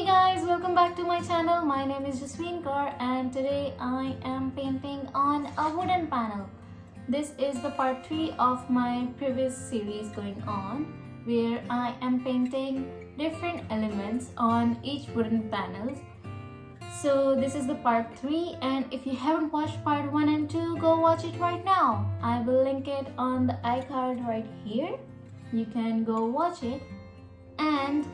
guys, welcome back to my channel. My name is Jasmine Kaur and today I am painting on a wooden panel. This is the part 3 of my previous series going on where I am painting different elements on each wooden panels. So this is the part 3 and if you haven't watched part 1 and 2, go watch it right now. I will link it on the iCard right here. You can go watch it. And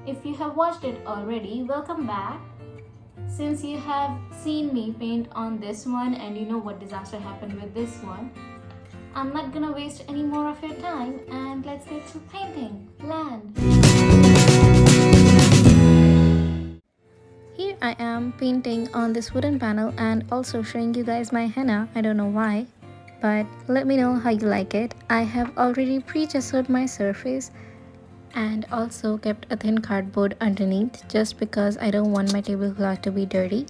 if you have watched it already, welcome back. Since you have seen me paint on this one and you know what disaster happened with this one, I'm not gonna waste any more of your time and let's get to painting land. Here I am painting on this wooden panel and also showing you guys my henna. I don't know why, but let me know how you like it. I have already pre-gessoed my surface and also kept a thin cardboard underneath just because I don't want my tablecloth to be dirty.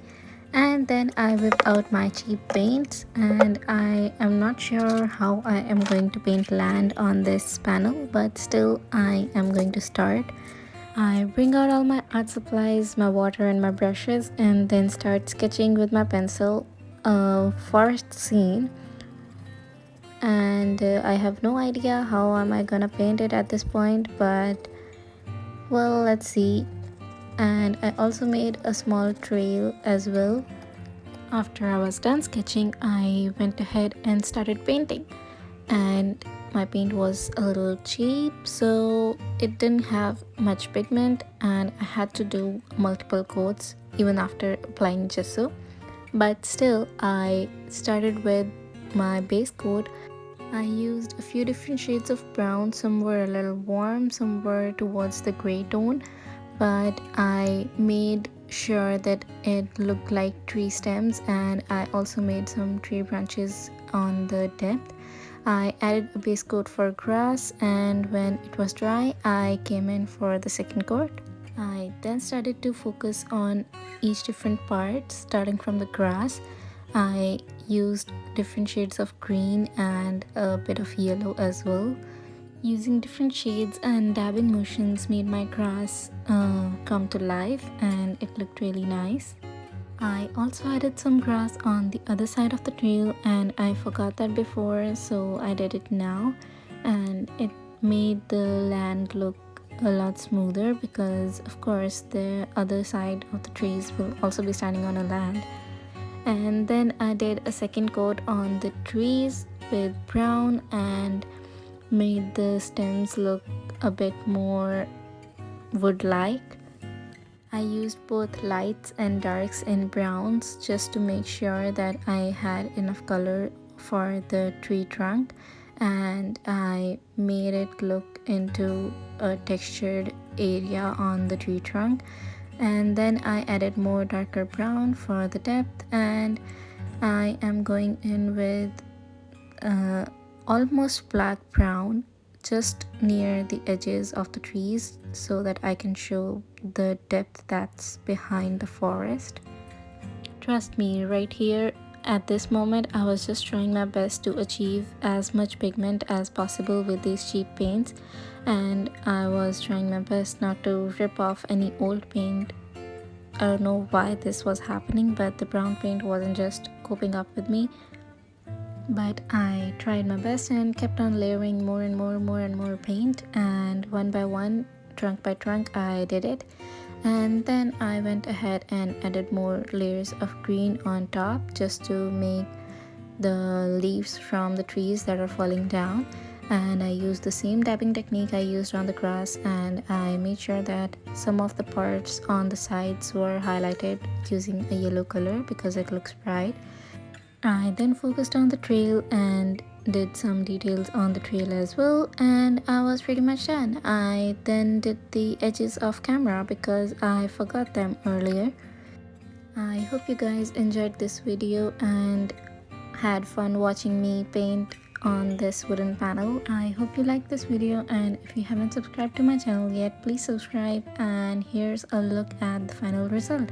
And then I whip out my cheap paints and I am not sure how I am going to paint land on this panel, but still I am going to start. I bring out all my art supplies, my water and my brushes, and then start sketching with my pencil a forest scene. And I have no idea how am I gonna paint it at this point, but well, let's see. And I also made a small trail as well. After I was done sketching, I went ahead and started painting, and my paint was a little cheap, so it didn't have much pigment and I had to do multiple coats even after applying gesso. But still, I started with my base coat. I used a few different shades of brown. Some were a little warm, some were towards the gray tone, but I made sure that it looked like tree stems, and I also made some tree branches on the depth. I added a base coat for grass, and when it was dry, I came in for the second coat. I then started to focus on each different part, starting from the grass. I used different shades of green and a bit of yellow as well. Using different shades and dabbing motions made my grass come to life and it looked really nice. I also added some grass on the other side of the trail and I forgot that before, so I did it now, and it made the land look a lot smoother because of course the other side of the trees will also be standing on a land. And then I did a second coat on the trees with brown and made the stems look a bit more wood-like. I used both lights and darks in browns just to make sure that I had enough color for the tree trunk, and I made it look into a textured area on the tree trunk. And then I added more darker brown for the depth, and I am going in with almost black brown just near the edges of the trees so that I can show the depth that's behind the forest. Trust me, right here at this moment I was just trying my best to achieve as much pigment as possible with these cheap paints, and I was trying my best not to rip off any old paint. I don't know why this was happening, but the brown paint wasn't just coping up with me. But I tried my best and kept on layering more and more paint, and one by one, trunk by trunk, I did it. And then I went ahead and added more layers of green on top just to make the leaves from the trees that are falling down. And I used the same dabbing technique I used on the grass, and I made sure that some of the parts on the sides were highlighted using a yellow color because it looks bright. I then focused on the trail and did some details on the trail as well, and I was pretty much done. I then did the edges off camera because I forgot them earlier. I hope you guys enjoyed this video and had fun watching me paint on this wooden panel. I hope you liked this video, and if you haven't subscribed to my channel yet, please subscribe. And here's a look at the final result.